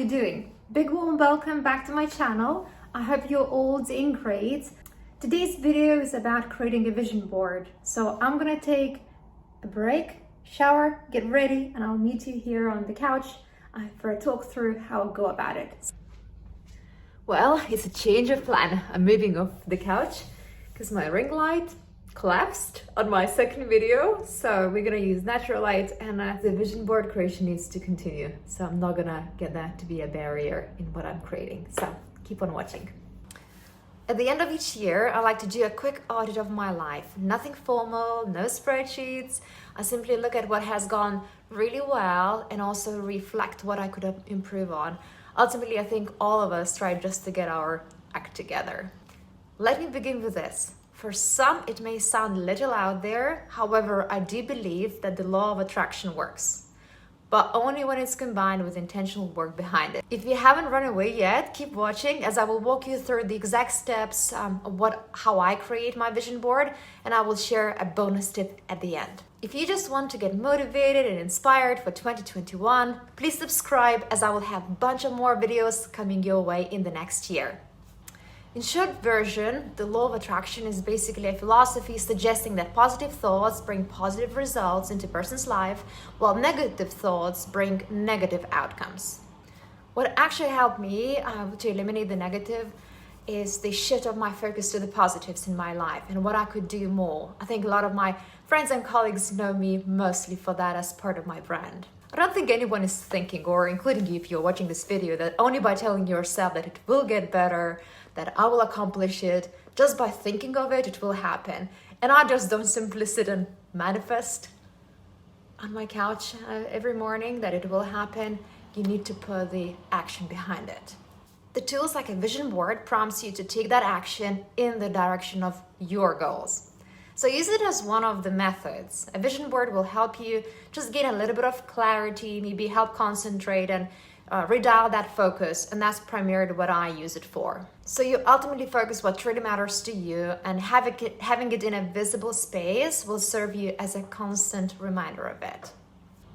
you doing? Big warm welcome back to my channel. I hope you're all doing great. Today's video is about creating a vision board. So I'm gonna take a break, shower, get ready, and I'll meet you here on the couch for a talk through how I'll go about it. Well, it's a change of plan. I'm moving off the couch because my ring light collapsed on my second video, so we're gonna use natural light, and the vision board creation needs to continue, so I'm not gonna get that to be a barrier in what I'm creating, so keep on watching. At the end of each year, I like to do a quick audit of my life. Nothing formal, no spreadsheets. I simply look at what has gone really well and also reflect what I could improve on. Ultimately, I think all of us try just to get our act together. Let me begin with this. For some, it may sound a little out there. However, I do believe that the law of attraction works, but only when it's combined with intentional work behind it. If you haven't run away yet, keep watching as I will walk you through the exact steps how I create my vision board, and I will share a bonus tip at the end. If you just want to get motivated and inspired for 2021, please subscribe as I will have a bunch of more videos coming your way in the next year. In short version, the law of attraction is basically a philosophy suggesting that positive thoughts bring positive results into a person's life, while negative thoughts bring negative outcomes. What actually helped me to eliminate the negative is the shift of my focus to the positives in my life and what I could do more. I think a lot of my friends and colleagues know me mostly for that as part of my brand. I don't think anyone is thinking, or including you if you're watching this video, that only by telling yourself that it will get better, that I will accomplish it, just by thinking of it, it will happen. And I just don't simply sit and manifest on my couch every morning that it will happen. You need to put the action behind it. The tools like a vision board prompts you to take that action in the direction of your goals. So use it as one of the methods. A vision board will help you just gain a little bit of clarity, maybe help concentrate and redial that focus, and that's primarily what I use it for. So you ultimately focus what truly matters to you, and having it in a visible space will serve you as a constant reminder of it.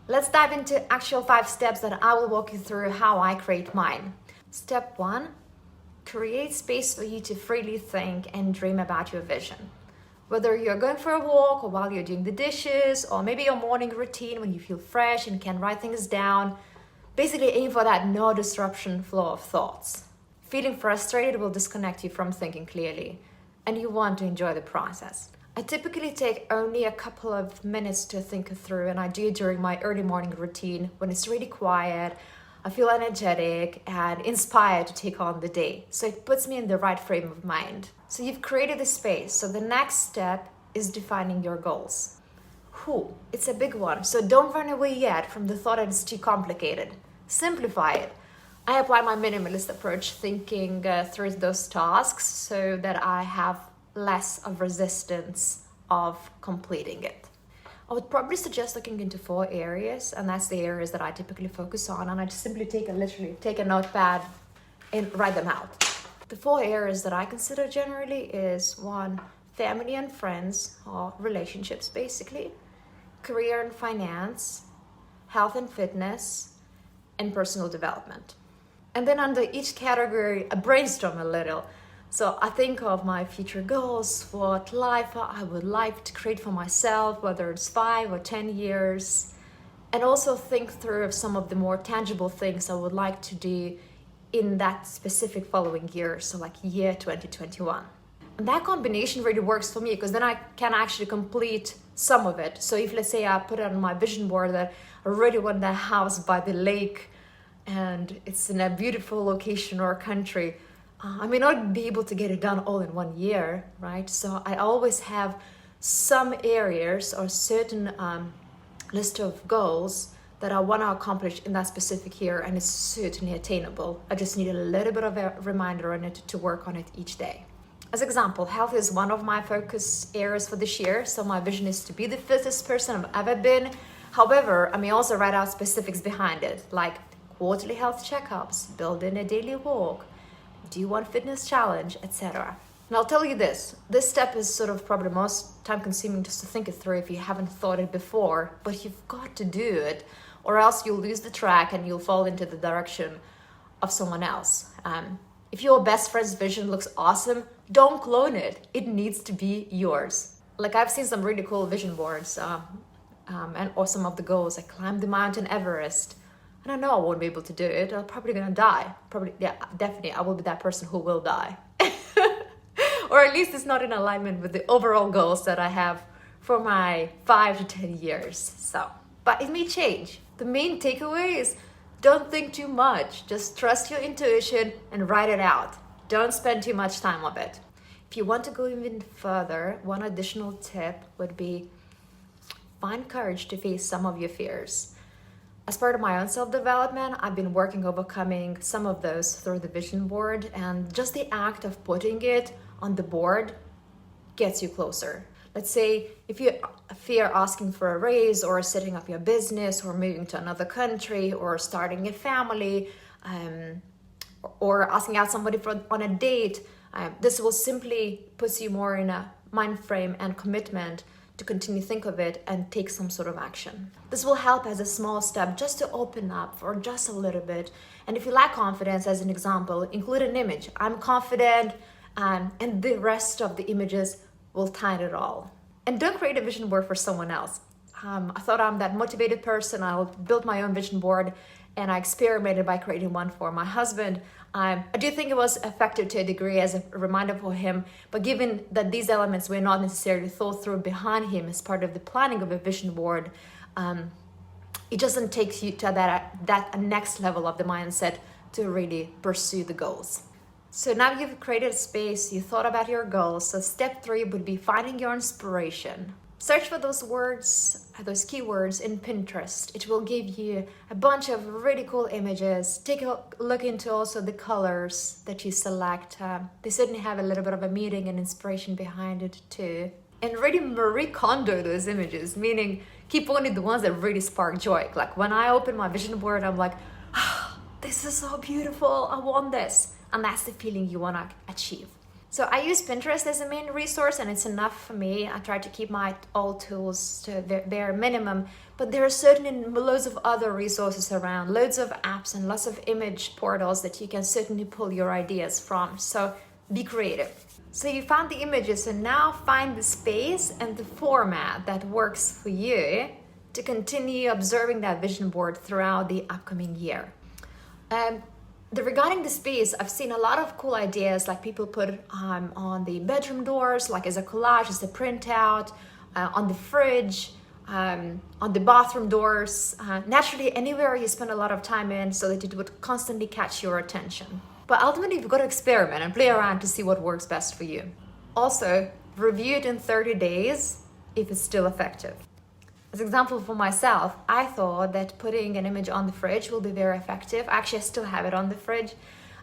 Let's dive into actual 5 steps that I will walk you through how I create mine. Step 1, create space for you to freely think and dream about your vision. Whether you're going for a walk or while you're doing the dishes, or maybe your morning routine when you feel fresh and can write things down, basically aim for that no disruption flow of thoughts. Feeling frustrated will disconnect you from thinking clearly, and you want to enjoy the process. I typically take only a couple of minutes to think it through, and I do it during my early morning routine when it's really quiet. I feel energetic and inspired to take on the day. So it puts me in the right frame of mind. So you've created the space. So the next step is defining your goals. It's a big one. So don't run away yet from the thought that it's too complicated. Simplify it. I apply my minimalist approach, thinking through those tasks so that I have less of resistance of completing it. I would probably suggest looking into 4 areas, and that's the areas that I typically focus on, and I just simply take a notepad and write them out. The 4 areas that I consider generally is 1, family and friends, or relationships basically, career and finance, health and fitness, and personal development. And then under each category, I brainstorm a little. So I think of my future goals, what life I would like to create for myself, whether it's 5 or 10 years, and also think through some of the more tangible things I would like to do in that specific following year, so like year 2021. And that combination really works for me because then I can actually complete some of it. So if, let's say, I put it on my vision board that I really want that house by the lake and it's in a beautiful location or country, I may not be able to get it done all in 1 year, right? So I always have some areas or certain list of goals that I want to accomplish in that specific year, and it's certainly attainable. I just need a little bit of a reminder on it to work on it each day. As example, health is one of my focus areas for this year. So my vision is to be the fittest person I've ever been. However, I may also write out specifics behind it, like quarterly health checkups, build in a daily walk, do 1 fitness challenge, etc. And I'll tell you this step is sort of probably the most time consuming just to think it through if you haven't thought it before, but you've got to do it, or else you'll lose the track and you'll fall into the direction of someone else. If your best friend's vision looks awesome, don't clone it. It needs to be yours. Like I've seen some really cool vision boards and or some of the goals. I climbed the Mountain Everest. And I know I won't be able to do it. I'm probably gonna die. Probably, yeah, definitely. I will be that person who will die. Or at least it's not in alignment with the overall goals that I have for my 5 to 10 years. So, but it may change. The main takeaway is don't think too much. Just trust your intuition and write it out. Don't spend too much time on it. If you want to go even further, one additional tip would be find courage to face some of your fears. As part of my own self-development, I've been working overcoming some of those through the vision board, and just the act of putting it on the board gets you closer. Let's say if you fear asking for a raise or setting up your business or moving to another country or starting a family or asking out somebody on a date, this will simply put you more in a mind frame and commitment to continue think of it and take some sort of action. This will help as a small step just to open up for just a little bit. And if you lack confidence, as an example, include an image. I'm confident, and the rest of the images will tie it all. And don't create a vision board for someone else. I thought I'm that motivated person. I'll build my own vision board, and I experimented by creating one for my husband. I do think it was effective to a degree as a reminder for him, but given that these elements were not necessarily thought through behind him as part of the planning of a vision board, it doesn't take you to that next level of the mindset to really pursue the goals. So now you've created a space, you thought about your goals. So step 3 would be finding your inspiration. Search for those words, those keywords in Pinterest. It will give you a bunch of really cool images. Take a look into also the colors that you select. They certainly have a little bit of a meaning and inspiration behind it too. And really Marie Kondo those images, meaning keep only the ones that really spark joy. Like when I open my vision board, I'm like, this is so beautiful, I want this. And that's the feeling you want to achieve. So I use Pinterest as a main resource, and it's enough for me. I try to keep my old tools to their bare minimum, but there are certainly loads of other resources around, loads of apps and lots of image portals that you can certainly pull your ideas from. So be creative. So you found the images, and now find the space and the format that works for you to continue observing that vision board throughout the upcoming year. Regarding the space, I've seen a lot of cool ideas, like people put on the bedroom doors, like as a collage, as a printout, on the fridge, on the bathroom doors, naturally anywhere you spend a lot of time in, so that it would constantly catch your attention. But ultimately, you've got to experiment and play around to see what works best for you. Also, review it in 30 days if it's still effective. As an example for myself, I thought that putting an image on the fridge will be very effective. Actually, I still have it on the fridge.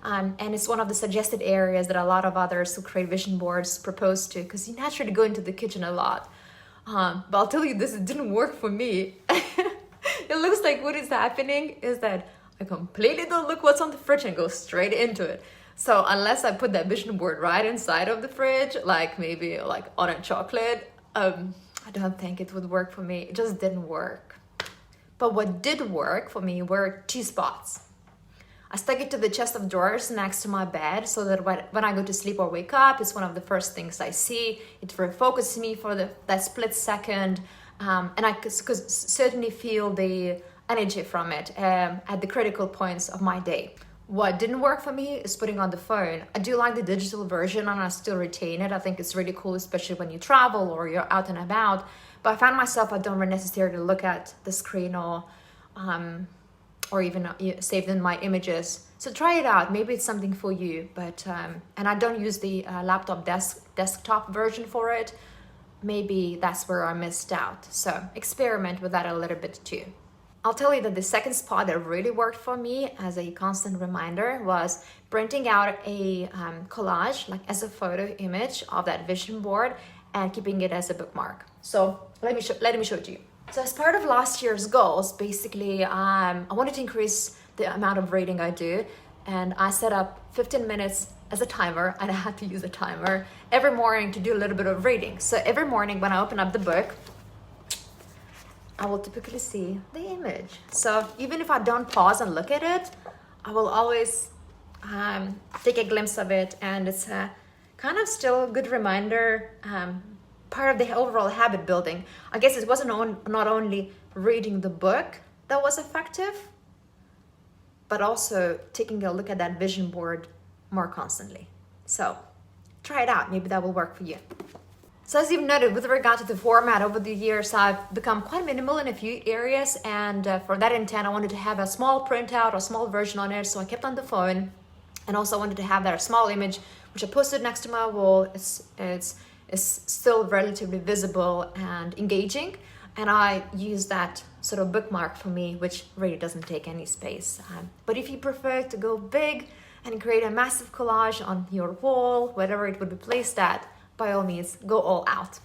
And it's one of the suggested areas that a lot of others who create vision boards propose to, because you naturally go into the kitchen a lot. But I'll tell you this, it didn't work for me. It looks like what is happening is that I completely don't look what's on the fridge and go straight into it. So unless I put that vision board right inside of the fridge, like maybe like on a chocolate, I don't think it would work for me. It just didn't work. But what did work for me were 2 spots. I stuck it to the chest of drawers next to my bed, so that when I go to sleep or wake up, it's one of the first things I see. It refocuses me for that split second, and I could certainly feel the energy from it at the critical points of my day. What didn't work for me is putting on the phone. I do like the digital version, and I still retain it. I think it's really cool, especially when you travel or you're out and about. But I find myself, I don't necessarily look at the screen or even saved in my images. So try it out. Maybe it's something for you. But and I don't use the laptop desktop version for it. Maybe that's where I missed out. So experiment with that a little bit too. I'll tell you that the second spot that really worked for me as a constant reminder was printing out a collage, like as a photo image of that vision board, and keeping it as a bookmark. So let me show it to you. So as part of last year's goals, basically, I wanted to increase the amount of reading I do, and I set up 15 minutes as a timer, and I had to use a timer every morning to do a little bit of reading. So every morning when I open up the book, I will typically see the image. So even if I don't pause and look at it, I will always take a glimpse of it, and it's a kind of still a good reminder, part of the overall habit building. I guess it wasn't not only reading the book that was effective, but also taking a look at that vision board more constantly. So try it out, maybe that will work for you. So as you've noted, with regard to the format, over the years I've become quite minimal in a few areas, and for that intent I wanted to have a small printout or small version on it, so I kept on the phone. And also wanted to have that small image which I posted next to my wall. It's still relatively visible and engaging, and I use that sort of bookmark for me, which really doesn't take any space. But if you prefer to go big and create a massive collage on your wall, wherever it would be placed at, by all means, go all out.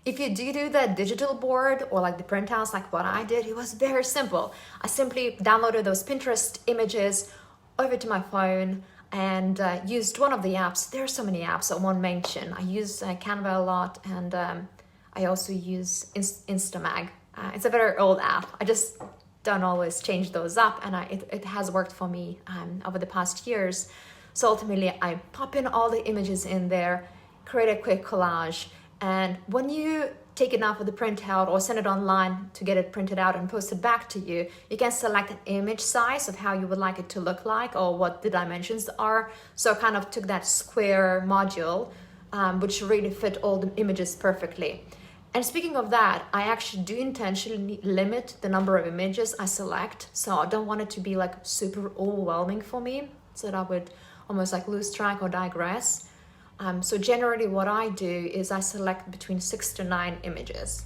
If you do the digital board or like the printouts like what I did, it was very simple. I simply downloaded those Pinterest images over to my phone and used one of the apps. There are so many apps I won't mention. I use Canva a lot, and I also use Instamag. It's a very old app. I just don't always change those up, and it has worked for me over the past years. So ultimately I pop in all the images in there, create a quick collage, and when you take it out of the printout or send it online to get it printed out and posted back to you, you can select an image size of how you would like it to look like or what the dimensions are. So I kind of took that square module, which really fit all the images perfectly. And speaking of that, I actually do intentionally limit the number of images I select. So I don't want it to be like super overwhelming for me, so that I would almost like lose track or digress. So generally what I do is I select between 6 to 9 images.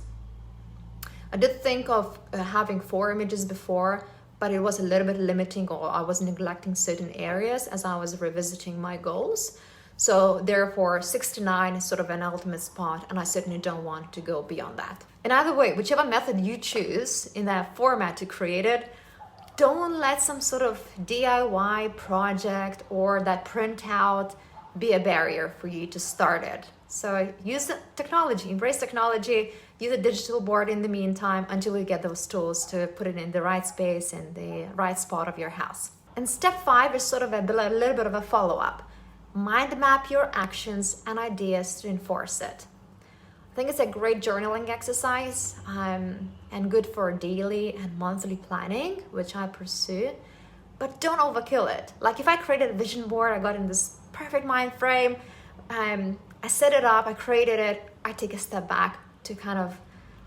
I did think of having 4 images before, but it was a little bit limiting, or I was neglecting certain areas as I was revisiting my goals. So therefore 6 to 9 is sort of an ultimate spot, and I certainly don't want to go beyond that. And either way, whichever method you choose in that format to create it, don't let some sort of DIY project or that printout be a barrier for you to start it. So use the technology, embrace technology, use a digital board in the meantime until you get those tools to put it in the right space in the right spot of your house. And step 5 is sort of a little bit of a follow-up. Mind map your actions and ideas to enforce it. I think it's a great journaling exercise and good for daily and monthly planning, which I pursue, but don't overkill it. Like if I created a vision board, I got in this perfect mind frame, I set it up, I created it, I take a step back to kind of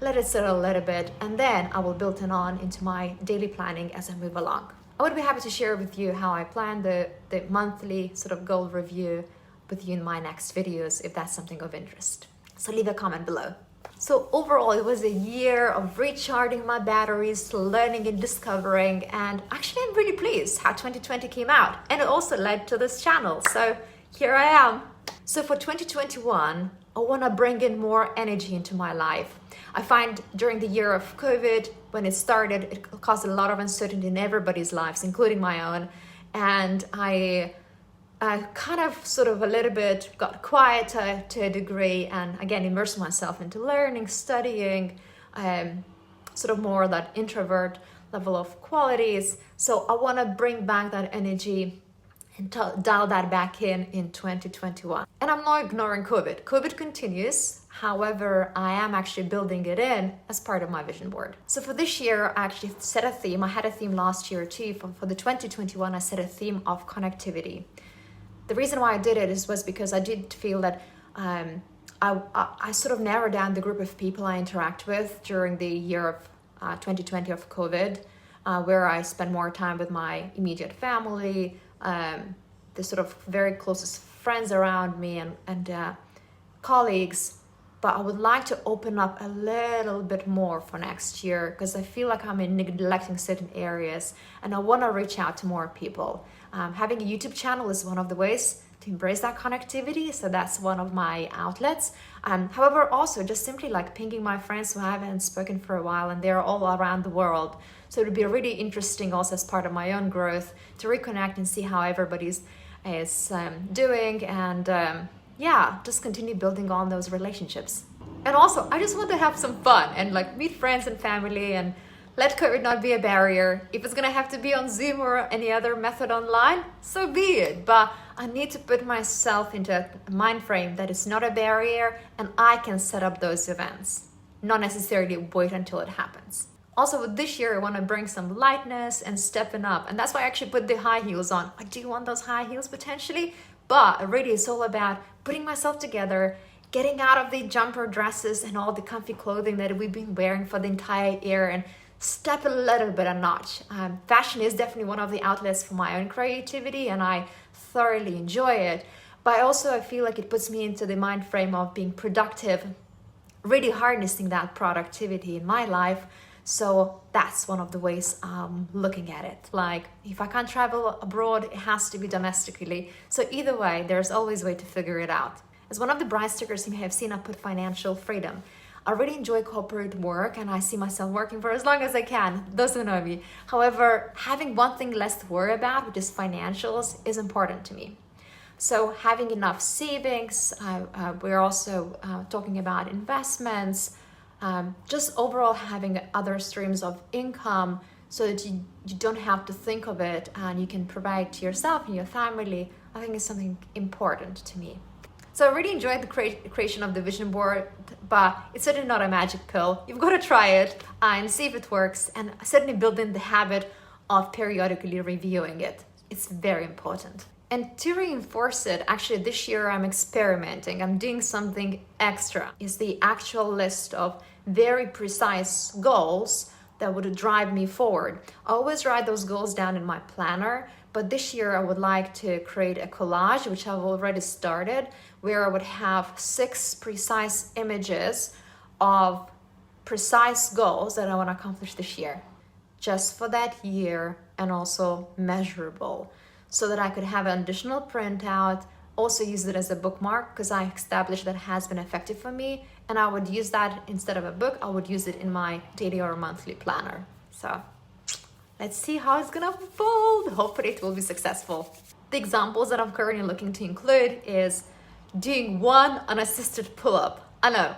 let it settle a little bit, and then I will build it on into my daily planning as I move along. I would be happy to share with you how I plan the monthly sort of goal review with you in my next videos if that's something of interest. So leave a comment below. So overall, it was a year of recharging my batteries, learning and discovering, and actually I'm really pleased how 2020 came out, and it also led to this channel. So here I am. So for 2021, I want to bring in more energy into my life. I find during the year of COVID, when it started, it caused a lot of uncertainty in everybody's lives, including my own, and I kind of sort of a little bit got quiet to a degree, and again immersed myself into learning, studying, sort of more that introvert level of qualities. So I want to bring back that energy and dial that back in 2021. And I'm not ignoring COVID. COVID continues. However, I am actually building it in as part of my vision board. So for this year, I actually set a theme. I had a theme last year too. For the 2021, I set a theme of connectivity. The reason why I did it was because I did feel that I sort of narrowed down the group of people I interact with during the year of 2020 of COVID, where I spend more time with my immediate family, the sort of very closest friends around me and colleagues. But I would like to open up a little bit more for next year because I feel like I'm neglecting certain areas and I want to reach out to more people. Having a YouTube channel is one of the ways to embrace that connectivity, so that's one of my outlets. However, also just simply like pinging my friends who I haven't spoken for a while, and they're all around the world. So it would be really interesting also as part of my own growth to reconnect and see how everybody's is doing, and yeah, just continue building on those relationships. And also, I just want to have some fun and like meet friends and family and Let COVID not be a barrier. If it's gonna have to be on Zoom or any other method online, so be it. But I need to put myself into a mind frame that is not a barrier and I can set up those events, not necessarily wait until it happens. Also with this year, I want to bring some lightness and stepping up. And that's why I actually put the high heels on. I do want those high heels potentially, but really it's all about putting myself together, getting out of the jumper dresses and all the comfy clothing that we've been wearing for the entire year and step a little bit a notch. Fashion is definitely one of the outlets for my own creativity and I thoroughly enjoy it. But I feel like it puts me into the mind frame of being productive, really harnessing that productivity in my life. So that's one of the ways I'm looking at it. Like if I can't travel abroad, it has to be domestically. So either way, there's always a way to figure it out. As one of the bright stickers you may have seen, I put financial freedom. I really enjoy corporate work and I see myself working for as long as I can. Those who know me. However, having one thing less to worry about, which is financials, is important to me. So having enough savings, we're also talking about investments, just overall having other streams of income so that you don't have to think of it and you can provide to yourself and your family, I think is something important to me. So I really enjoyed the creation of the vision board, but it's certainly not a magic pill. You've got to try it and see if it works, and certainly build in the habit of periodically reviewing it. It's very important. And to reinforce it, actually this year I'm experimenting. I'm doing something extra. It's the actual list of very precise goals that would drive me forward. I always write those goals down in my planner, but this year I would like to create a collage, which I've already started, where I would have 6 precise images of precise goals that I want to accomplish this year, just for that year, and also measurable, so that I could have an additional printout, also use it as a bookmark, because I established that has been effective for me, and I would use that instead of a book, I would use it in my daily or monthly planner. So let's see how it's gonna unfold. Hopefully it will be successful. The examples that I'm currently looking to include is doing 1 unassisted pull-up,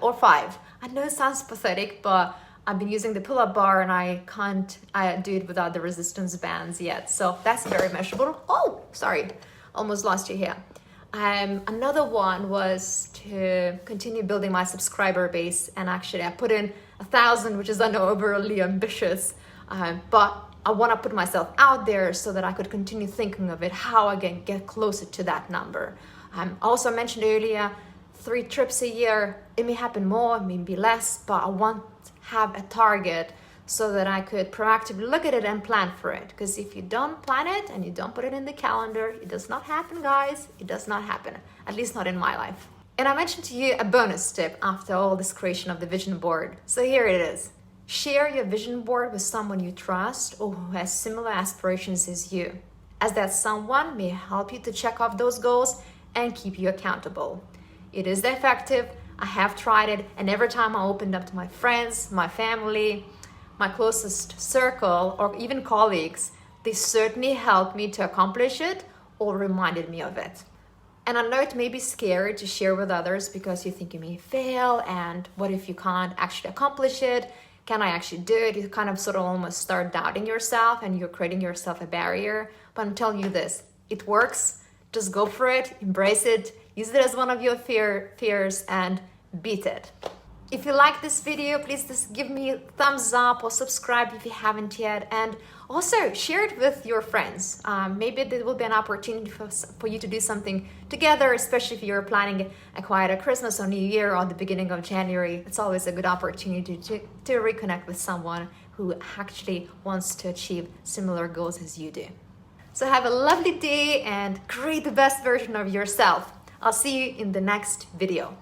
or 5. I know it sounds pathetic, but I've been using the pull-up bar and I can't do it without the resistance bands yet. So that's very measurable. Oh, sorry, almost lost you here. Another one was to continue building my subscriber base, and actually I put in 1,000, which is I know overly ambitious, but I want to put myself out there so that I could continue thinking of it, how I can get closer to that number. Also, I mentioned earlier, 3 trips a year. It may happen more, maybe less, but I want to have a target so that I could proactively look at it and plan for it. Because if you don't plan it and you don't put it in the calendar, it does not happen, guys. It does not happen, at least not in my life. And I mentioned to you a bonus tip after all this creation of the vision board. So here it is. Share your vision board with someone you trust or who has similar aspirations as you, as that someone may help you to check off those goals and keep you accountable. It is effective. I have tried it, and every time I opened up to my friends, my family, my closest circle, or even colleagues, they certainly helped me to accomplish it or reminded me of it. And I know it may be scary to share with others because you think you may fail, and what if you can't actually accomplish it? Can I actually do it? You kind of sort of almost start doubting yourself and you're creating yourself a barrier. But I'm telling you this, it works. Just go for it, embrace it, use it as one of your fears and beat it. If you like this video, please just give me a thumbs up or subscribe if you haven't yet. And also share it with your friends. Maybe there will be an opportunity for you to do something together, especially if you're planning a quieter Christmas or New Year or the beginning of January. It's always a good opportunity to reconnect with someone who actually wants to achieve similar goals as you do. So have a lovely day and create the best version of yourself. I'll see you in the next video.